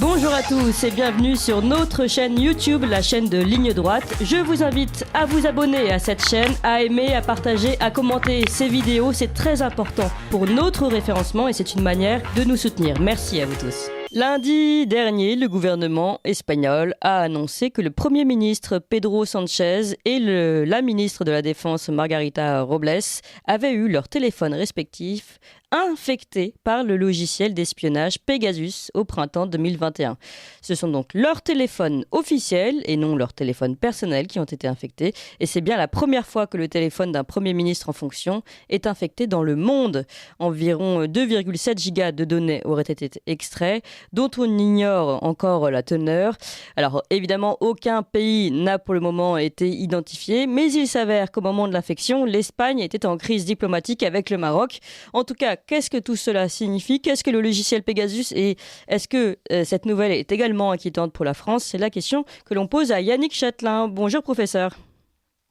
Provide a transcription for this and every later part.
Bonjour à tous et bienvenue sur notre chaîne YouTube, la chaîne de Ligne Droite. Je vous invite à vous abonner à cette chaîne, à aimer, à partager, à commenter ces vidéos. C'est très important pour notre référencement et c'est une manière de nous soutenir. Merci à vous tous. Lundi dernier, le gouvernement espagnol a annoncé que le Premier ministre Pedro Sánchez et la ministre de la Défense Margarita Robles avaient eu leurs téléphones respectifs infectés par le logiciel d'espionnage Pegasus au printemps 2021. Ce sont donc leurs téléphones officiels et non leurs téléphones personnels qui ont été infectés. Et c'est bien la première fois que le téléphone d'un Premier ministre en fonction est infecté dans le monde. Environ 2,7 gigas de données auraient été extraits, dont on ignore encore la teneur. Alors évidemment, aucun pays n'a pour le moment été identifié, mais il s'avère qu'au moment de l'infection, l'Espagne était en crise diplomatique avec le Maroc. En tout cas, qu'est-ce que tout cela signifie ? Qu'est-ce que le logiciel Pegasus ? Et est-ce que cette nouvelle est également inquiétante pour la France ? C'est la question que l'on pose à Yannick Châtelain. Bonjour professeur.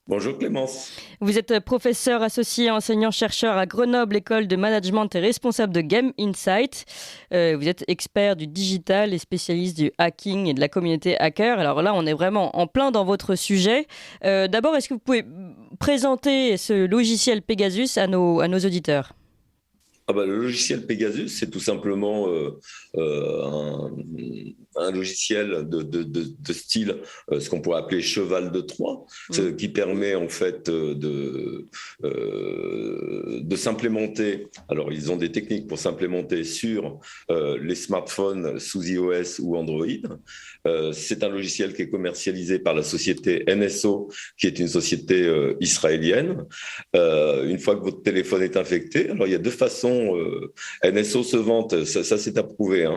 Bonjour Clémence. Vous êtes professeur associé enseignant-chercheur à Grenoble École de Management et responsable de Game Insight. Vous êtes expert du digital et spécialiste du hacking et de la communauté hacker. Alors là, on est vraiment en plein dans votre sujet. D'abord, est-ce que vous pouvez présenter ce logiciel Pegasus à nos auditeurs ? Le logiciel Pegasus, c'est tout simplement un logiciel de style, ce qu'on pourrait appeler cheval de Troie, qui permet en fait de s'implémenter. Alors, ils ont des techniques pour s'implémenter sur les smartphones sous iOS ou Android. C'est un logiciel qui est commercialisé par la société NSO, qui est une société israélienne. Une fois que votre téléphone est infecté, alors il y a deux façons. NSO se vante, ça c'est approuvé.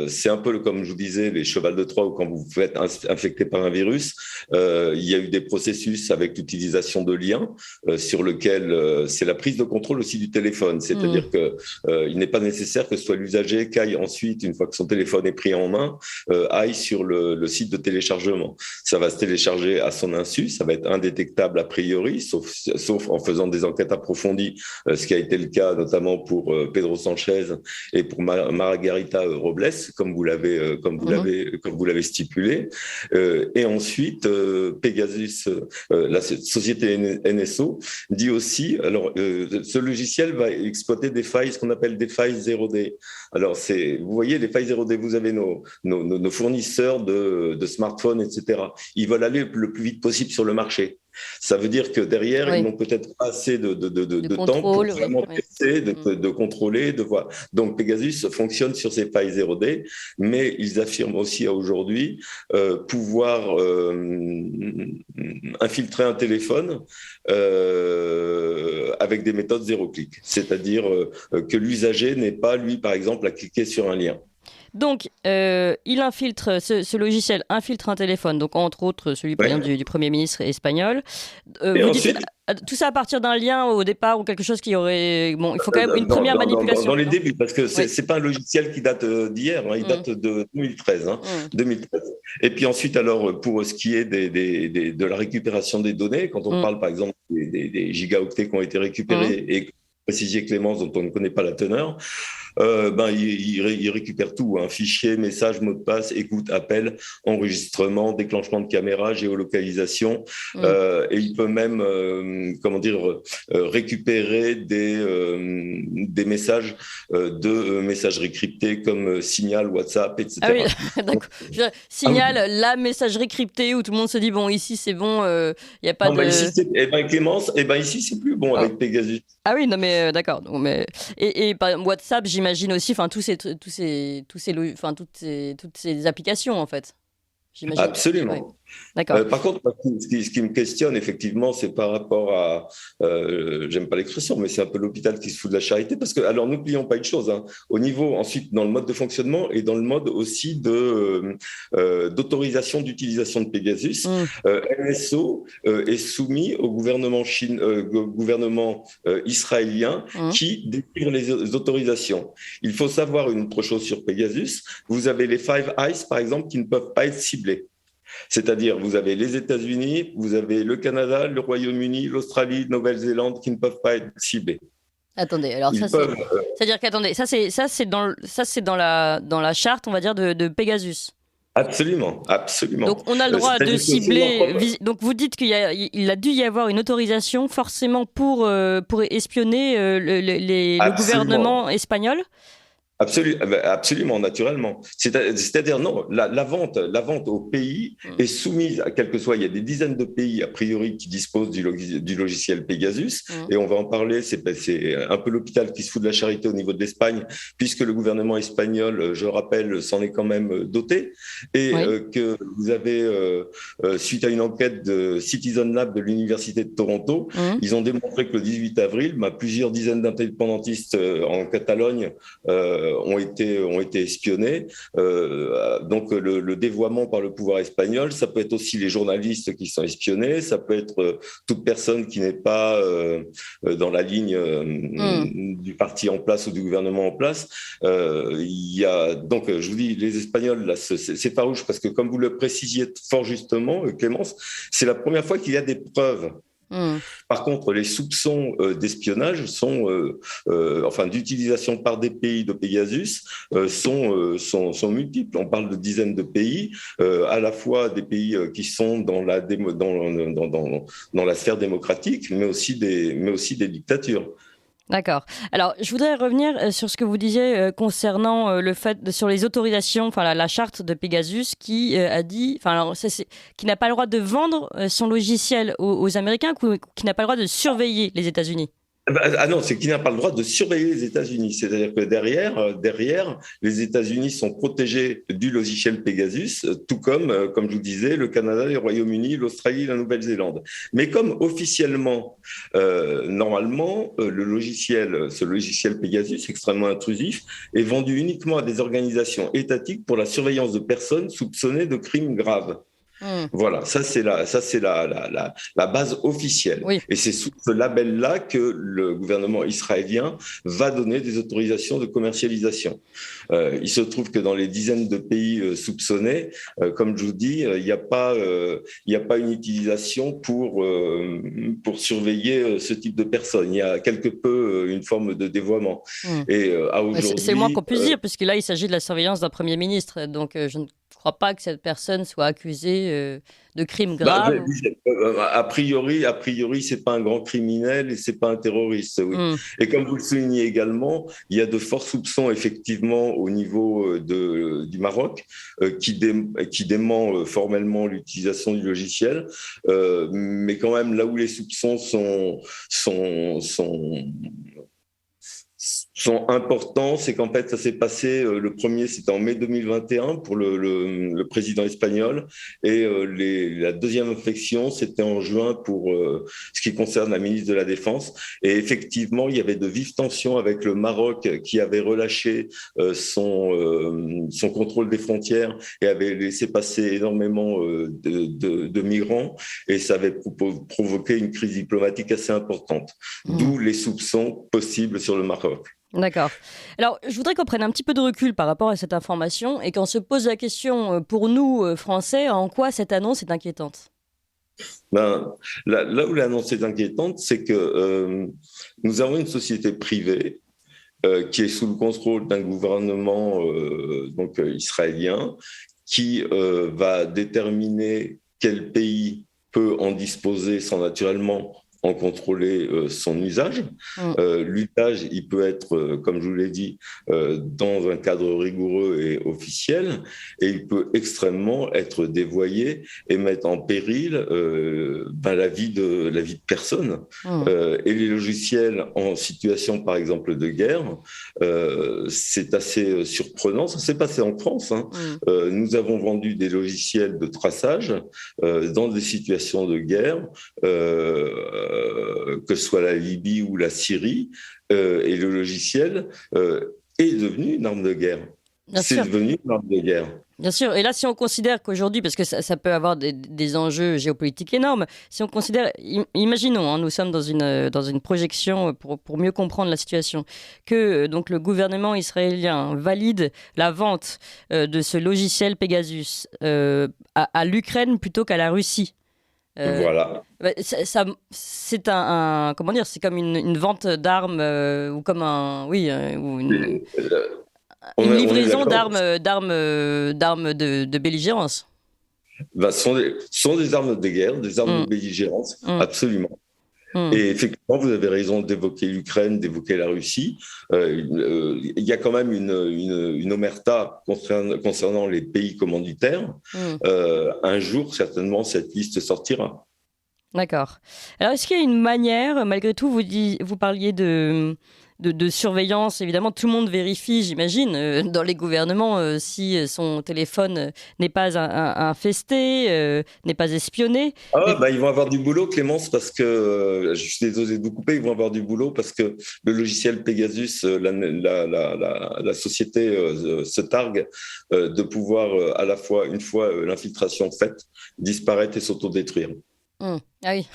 C'est un peu comme je vous disais, les chevals de Troie, où quand vous vous faites infecté par un virus, il y a eu des processus avec l'utilisation de liens sur lequel c'est la prise de contrôle aussi du téléphone. C'est-à-dire qu'il n'est pas nécessaire que ce soit l'usager qui aille ensuite, une fois que son téléphone est pris en main, aille sur le site de téléchargement. Ça va se télécharger à son insu, ça va être indétectable a priori, sauf en faisant des enquêtes approfondies, ce qui a été le cas notamment pour Pedro Sánchez et pour Margarita Robles, comme vous l'avez stipulé. Et ensuite, Pegasus, la société NSO, dit aussi, alors ce logiciel va exploiter des failles, ce qu'on appelle des failles 0D. Alors, vous voyez, les failles 0D, vous avez nos fournisseurs de smartphones, etc. Ils veulent aller le plus vite possible sur le marché. Ça veut dire que derrière, ils n'ont peut-être pas assez de temps pour vraiment tester, de contrôler, de voir. Donc, Pegasus fonctionne sur ces failles 0D, mais ils affirment aussi aujourd'hui pouvoir infiltrer un téléphone avec des méthodes zéro clic. C'est-à-dire que l'usager n'est pas, lui, par exemple, à cliquer sur un lien. Donc, il infiltre, ce logiciel infiltre un téléphone, donc entre autres celui par exemple du Premier ministre espagnol. Vous dites tout ça à partir d'un lien au départ ou quelque chose qui aurait... Bon, il faut quand même une première manipulation. Dans les débuts, parce que c'est pas un logiciel qui date d'hier, il date de 2013. 2013. Et puis ensuite, alors, pour ce qui est de la récupération des données, quand on parle par exemple des gigaoctets qui ont été récupérés et précisé Clémence, dont on ne connaît pas la teneur, il récupère tout, fichier, message, mot de passe, écoute, appel, enregistrement, déclenchement de caméra, géolocalisation, et il peut même, récupérer des messages de messagerie cryptée comme Signal, WhatsApp, etc. Ah oui, d'accord. Signal, la messagerie cryptée où tout le monde se dit bon, ici c'est bon, il n'y a pas de. Ici, Clémence, ici c'est plus bon avec Pegasus. Ah oui, non mais d'accord. Donc, et par exemple, WhatsApp, j'imagine aussi, toutes ces applications en fait. J'imagine. Absolument. Ouais. D'accord. Par contre, ce qui me questionne effectivement, c'est par rapport à, j'aime pas l'expression, mais c'est un peu l'hôpital qui se fout de la charité, parce que, alors n'oublions pas une chose, au niveau ensuite dans le mode de fonctionnement et dans le mode aussi d'autorisation d'utilisation de Pegasus, NSO est soumis au gouvernement israélien qui délivre les autorisations. Il faut savoir une autre chose sur Pegasus, vous avez les Five Eyes par exemple qui ne peuvent pas être ciblés. C'est-à-dire, vous avez les États-Unis, vous avez le Canada, le Royaume-Uni, l'Australie, Nouvelle-Zélande qui ne peuvent pas être ciblés. Attendez, alors Ils peuvent. c'est-à-dire qu'attendez, c'est dans la charte, on va dire, de Pegasus. Absolument, absolument. Donc on a le droit de C'est-à-dire que si cibler. l'entreprise- Donc vous dites il a dû y avoir une autorisation forcément pour espionner le Absolument. gouvernement espagnol. Absolument, naturellement. C'est-à-dire, non, la vente au pays Hmm. est soumise à quel que soit. Il y a des dizaines de pays, a priori, qui disposent du logiciel Pegasus, Hmm. et on va en parler. C'est un peu l'hôpital qui se fout de la charité au niveau de l'Espagne, puisque le gouvernement espagnol, je rappelle, s'en est quand même doté, et Oui. que vous avez, suite à une enquête de Citizen Lab de l'Université de Toronto, Hmm. ils ont démontré que le 18 avril, plusieurs dizaines d'indépendantistes en Catalogne ont été espionnés. Donc le dévoiement par le pouvoir espagnol, ça peut être aussi les journalistes qui sont espionnés, ça peut être toute personne qui n'est pas dans la ligne du parti en place ou du gouvernement en place. Il y a donc, je vous dis, les Espagnols, là, c'est farouche parce que comme vous le précisiez fort justement, Clémence, c'est la première fois qu'il y a des preuves. Par contre, les soupçons d'espionnage enfin, d'utilisation par des pays de Pegasus sont multiples. On parle de dizaines de pays, à la fois des pays qui sont dans la sphère démocratique, mais aussi des dictatures. D'accord. Alors, je voudrais revenir sur ce que vous disiez concernant le fait sur les autorisations, enfin la charte de Pegasus qui a dit, enfin alors qui n'a pas le droit de vendre son logiciel aux Américains, qui n'a pas le droit de surveiller les États-Unis. Ah non, c'est qu'il n'a pas le droit de surveiller les États-Unis. C'est-à-dire que derrière, les États-Unis sont protégés du logiciel Pegasus, tout comme je vous disais, le Canada, le Royaume-Uni, l'Australie, la Nouvelle-Zélande. Mais comme officiellement, normalement, ce logiciel Pegasus, extrêmement intrusif, est vendu uniquement à des organisations étatiques pour la surveillance de personnes soupçonnées de crimes graves. Voilà, ça c'est la base officielle. Oui. Et c'est sous ce label-là que le gouvernement israélien va donner des autorisations de commercialisation. Il se trouve que dans les dizaines de pays soupçonnés, comme je vous dis, il n'y a pas une utilisation pour surveiller ce type de personnes. Il y a quelque peu une forme de dévoiement. Et à aujourd'hui, c'est le moins qu'on puisse dire, puisque là il s'agit de la surveillance d'un Premier ministre. Donc je ne crois pas que cette personne soit accusée de crimes graves. A priori, c'est pas un grand criminel et c'est pas un terroriste, oui. Et comme vous le soulignez également, il y a de forts soupçons effectivement au niveau du Maroc qui dément formellement l'utilisation du logiciel, mais quand même là où les soupçons sont importants, c'est qu'en fait, ça s'est passé, le premier, c'était en mai 2021 pour le président espagnol, et la deuxième infection, c'était en juin pour ce qui concerne la ministre de la Défense. Et effectivement, il y avait de vives tensions avec le Maroc qui avait relâché son contrôle des frontières et avait laissé passer énormément de migrants, et ça avait provoqué une crise diplomatique assez importante, d'où les soupçons possibles sur le Maroc. D'accord. Alors, je voudrais qu'on prenne un petit peu de recul par rapport à cette information et qu'on se pose la question, pour nous, Français, en quoi cette annonce est inquiétante ? Là où l'annonce est inquiétante, c'est que nous avons une société privée qui est sous le contrôle d'un gouvernement israélien qui va déterminer quel pays peut en disposer sans naturellement en contrôler son usage. L'usage, il peut être, comme je vous l'ai dit, dans un cadre rigoureux et officiel, et il peut extrêmement être dévoyé et mettre en péril la vie de personnes. Et les logiciels en situation, par exemple, de guerre, c'est assez surprenant. Ça s'est passé en France. Nous avons vendu des logiciels de traçage dans des situations de guerre, que ce soit la Libye ou la Syrie, et le logiciel est devenu une arme de guerre. C'est devenu une arme de guerre. Bien sûr. Et là, si on considère qu'aujourd'hui, parce que ça peut avoir des enjeux géopolitiques énormes, si on considère, imaginons, nous sommes dans une projection pour mieux comprendre la situation, que donc le gouvernement israélien valide la vente de ce logiciel Pegasus à l'Ukraine plutôt qu'à la Russie. Voilà. C'est comment dire, c'est comme une vente d'armes ou comme ou une On est livraison d'accord. d'armes de belligérance. Ce sont des armes de guerre, des armes de Mm, belligérance, mm, absolument. mm. Et effectivement, vous avez raison d'évoquer l'Ukraine, d'évoquer la Russie. Il y a quand même une omerta concernant les pays commanditaires. Mm. Un jour, certainement, cette liste sortira. D'accord. Alors, est-ce qu'il y a une manière, malgré tout, vous parliez de surveillance, évidemment, tout le monde vérifie, j'imagine, dans les gouvernements, si son téléphone n'est pas infesté, n'est pas espionné. Ah, Mais bah, ils vont avoir du boulot, Clémence, parce que, je suis désolé de vous couper, ils vont avoir du boulot parce que le logiciel Pegasus, la société se targue de pouvoir à la fois, une fois l'infiltration faite, disparaître et s'autodétruire. Ah oui,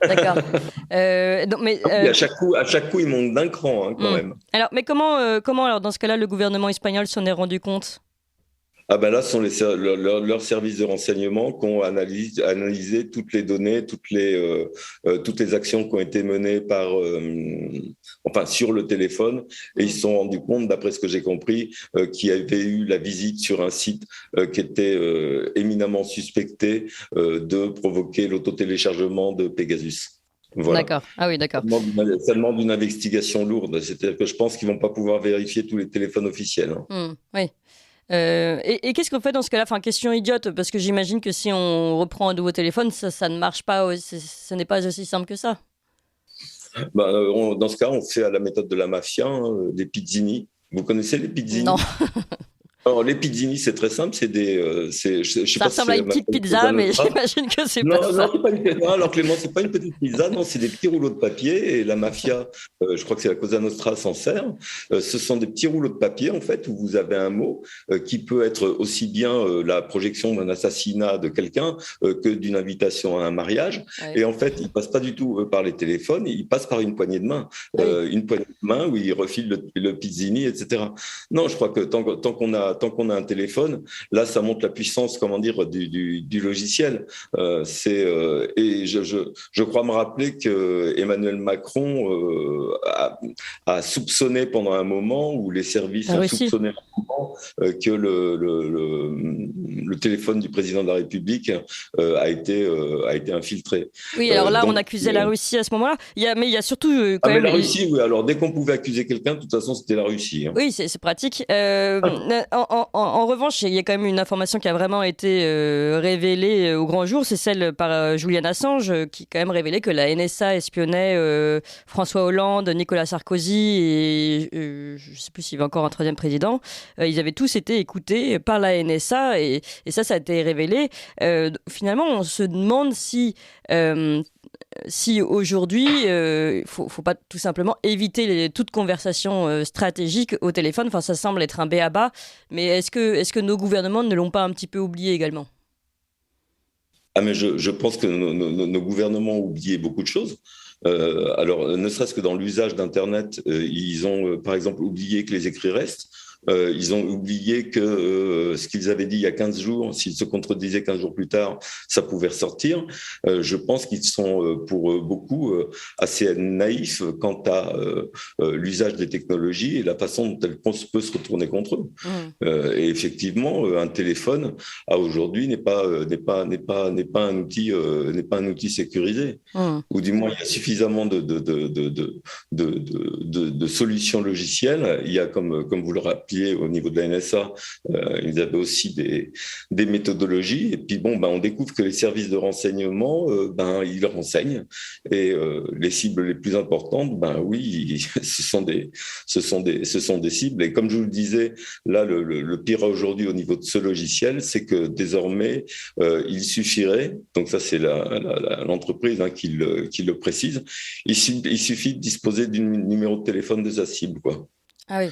d'accord. Donc, mais, Et à chaque coup, ils montent d'un cran, hein, quand hmm. même. Alors, mais comment, alors, dans ce cas-là, le gouvernement espagnol s'en est rendu compte? Ah ben là, ce sont leurs services de renseignement qui ont analysé toutes les données, toutes les actions qui ont été menées enfin, sur le téléphone, et ils se sont rendus compte, d'après ce que j'ai compris, qu'il y avait eu la visite sur un site qui était éminemment suspecté de provoquer l'autotéléchargement de Pegasus. Voilà. D'accord. Ah oui, d'accord. Ça demande une investigation lourde. C'est-à-dire que je pense qu'ils vont pas pouvoir vérifier tous les téléphones officiels, hein. Oui. Et qu'est-ce qu'on fait dans ce cas-là? Enfin, question idiote, parce que j'imagine que si on reprend un nouveau téléphone, ça ne marche pas, ce n'est pas aussi simple que ça. Dans ce cas, on fait à la méthode de la mafia, hein, des pizzini. Vous connaissez les Non, pizzini? Alors, les pizzini, c'est très simple. Je sais ça pas si ressemble à c'est une ma petite Cosa pizza, mais Nostra. j'imagine que c'est pas Non, non, ça. c'est pas une pizza. Alors Clément, c'est pas une petite pizza, non, c'est des petits rouleaux de papier. Et la mafia, je crois que c'est la Cosa Nostra s'en sert. Ce sont des petits rouleaux de papier, en fait, où vous avez un mot qui peut être aussi bien la projection d'un assassinat de quelqu'un que d'une invitation à un mariage. Ouais. Et en fait, il passe pas du tout par les téléphones, il passe par une poignée de main. Ah oui. Une poignée de main où il refile le pizzini, etc. Non, je crois que tant qu'on a un téléphone, là, ça montre la puissance, comment dire, du logiciel. Et je crois me rappeler que Emmanuel Macron a soupçonné pendant un moment, ou les services La ont Russie. soupçonné un moment, que le téléphone du président de la République a été infiltré. Oui, alors là, on Donc, accusait la Russie à ce moment-là. Mais il y a surtout quand mais même. la Russie, oui. Alors, dès qu'on pouvait accuser quelqu'un, de toute façon, c'était la Russie, hein. Oui, c'est pratique. En revanche, il y a quand même une information qui a vraiment été révélée au grand jour, c'est celle par Julian Assange, qui quand même révélait que la NSA espionnait François Hollande, Nicolas Sarkozy et je ne sais plus s'il y avait encore un troisième président. Ils avaient tous été écoutés par la NSA et ça a été révélé. Finalement, on se demande si aujourd'hui, faut pas tout simplement éviter toute conversation stratégique au téléphone. Enfin, ça semble être un b.a.-ba, mais est-ce que nos gouvernements ne l'ont pas un petit peu oublié également? Ah, mais je pense que nos gouvernements ont oublié beaucoup de choses. Alors, ne serait-ce que dans l'usage d'Internet, ils ont, par exemple, oublié que les écrits restent. Ils ont oublié que ce qu'ils avaient dit il y a 15 jours, s'ils se contredisaient 15 jours plus tard, ça pouvait ressortir. Je pense qu'ils sont, pour beaucoup, assez naïfs quant à l'usage des technologies et la façon dont elles peuvent se retourner contre eux. Et effectivement, un téléphone, aujourd'hui, n'est pas un outil sécurisé. Ou du moins, il y a suffisamment de solutions logicielles. Il y a, comme vous le rappelez, au niveau de la NSA, ils avaient aussi des méthodologies. Et puis, on découvre que les services de renseignement, ils renseignent. Et les cibles les plus importantes, oui, ce sont des cibles. Et comme je vous le disais, là, le pire aujourd'hui au niveau de ce logiciel, c'est que désormais, il suffirait, donc ça, c'est l'entreprise qui le précise, il suffit de disposer d'un numéro de téléphone de sa cible, quoi. Ah oui.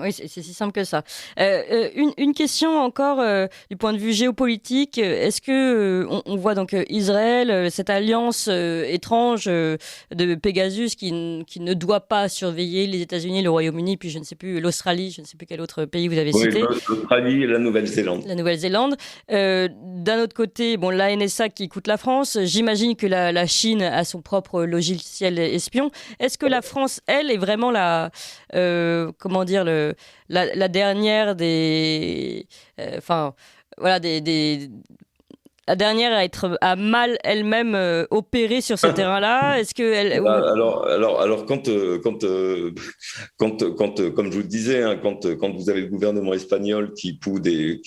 Oui, c'est si simple que ça. Une question encore du point de vue géopolitique. Est-ce que on voit donc Israël, cette alliance étrange de Pegasus qui ne doit pas surveiller les États-Unis, le Royaume-Uni, puis je ne sais plus l'Australie, je ne sais plus quel autre pays vous avez cité. Oui, l'Australie et la Nouvelle-Zélande. La Nouvelle-Zélande. D'un autre côté, bon, la NSA qui écoute la France. J'imagine que la Chine a son propre logiciel espion. Est-ce que la France, elle, est vraiment comment dire, la dernière des, voilà, la dernière à être à mal elle-même opérée sur ce terrain-là. Est-ce que elle... Alors comme je vous le disais, hein, quand vous avez le gouvernement espagnol qui pousse des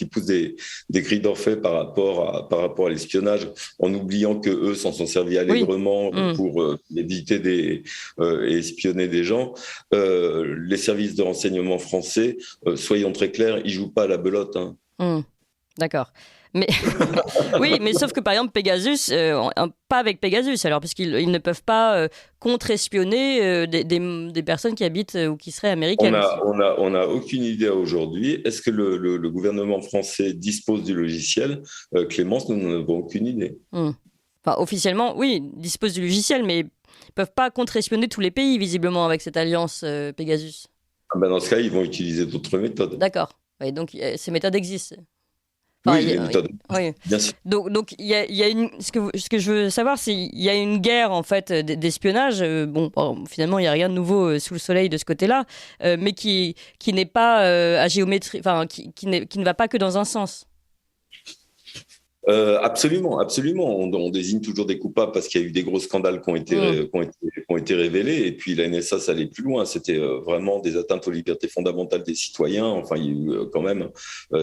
cris d'orfraie par rapport à l'espionnage, en oubliant que eux s'en sont servis allègrement pour éviter et espionner des gens, les services de renseignement français, soyons très clairs, ils jouent pas à la belote. Hein. D'accord. Mais oui, mais sauf que par exemple Pegasus, pas avec Pegasus alors, puisqu'ils ne peuvent pas contre-espionner des personnes qui habitent ou qui seraient américaines. On a aucune idée aujourd'hui. Est-ce que le gouvernement français dispose du logiciel? Clémence, nous n'en avons aucune idée. Enfin, officiellement, oui, dispose du logiciel, mais ils peuvent pas contre-espionner tous les pays visiblement avec cette alliance Pegasus. Dans ce cas, ils vont utiliser d'autres méthodes. D'accord. Oui, donc ces méthodes existent. Enfin, oui, les méthodes. Oui. Bien sûr. Donc il y a ce que je veux savoir, c'est il y a une guerre en fait d'espionnage. Finalement il y a rien de nouveau sous le soleil de ce côté-là, mais qui n'est pas à géométrie, enfin qui ne va pas que dans un sens. Absolument. On désigne toujours des coupables parce qu'il y a eu des gros scandales qui ont été révélés. Et puis la NSA, ça allait plus loin. C'était vraiment des atteintes aux libertés fondamentales des citoyens. Enfin, il y a eu quand même,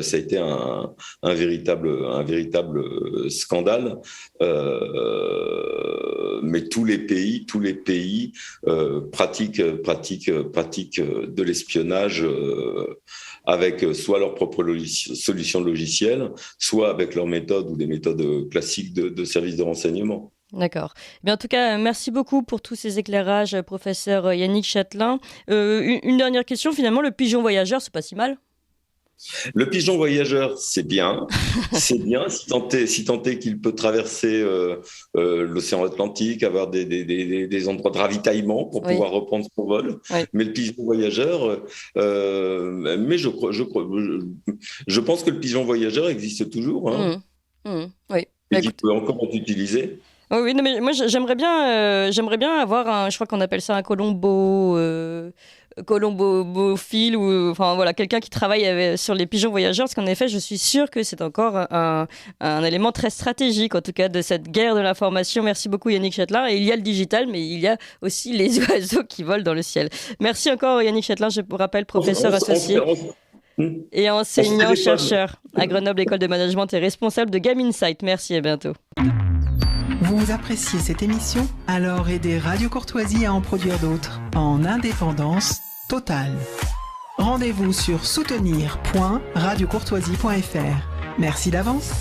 ça a été un véritable scandale. Mais tous les pays pratiquent de l'espionnage avec soit leur propre solution logicielle, soit avec leurs méthodes ou des méthodes classiques de services de renseignement. D'accord. Mais en tout cas, merci beaucoup pour tous ces éclairages, professeur Yannick Chatelain. Une dernière question, finalement, le pigeon voyageur, c'est pas si mal? Le pigeon voyageur, c'est bien, si tant est qu'il peut traverser l'océan Atlantique, avoir des endroits de ravitaillement pour pouvoir reprendre son vol. Oui. Mais le pigeon voyageur, je pense que le pigeon voyageur existe toujours. Hein. Oui. Et qu'il peut encore être utilisé. Oui, non, mais moi j'aimerais bien avoir je crois qu'on appelle ça un colombophile ou enfin voilà, quelqu'un qui travaille sur les pigeons voyageurs, parce qu'en effet je suis sûre que c'est encore un élément très stratégique en tout cas de cette guerre de l'information. Merci beaucoup Yannick Chatelain. Et il y a le digital, mais il y a aussi les oiseaux qui volent dans le ciel. Merci encore Yannick Chatelain, je vous rappelle professeur associé et enseignant-chercheur à Grenoble École de Management et responsable de Game Insight. Merci, à bientôt. Vous appréciez cette émission? Alors aidez Radio Courtoisie à en produire d'autres en indépendance totale. Rendez-vous sur soutenir.radiocourtoisie.fr. Merci d'avance.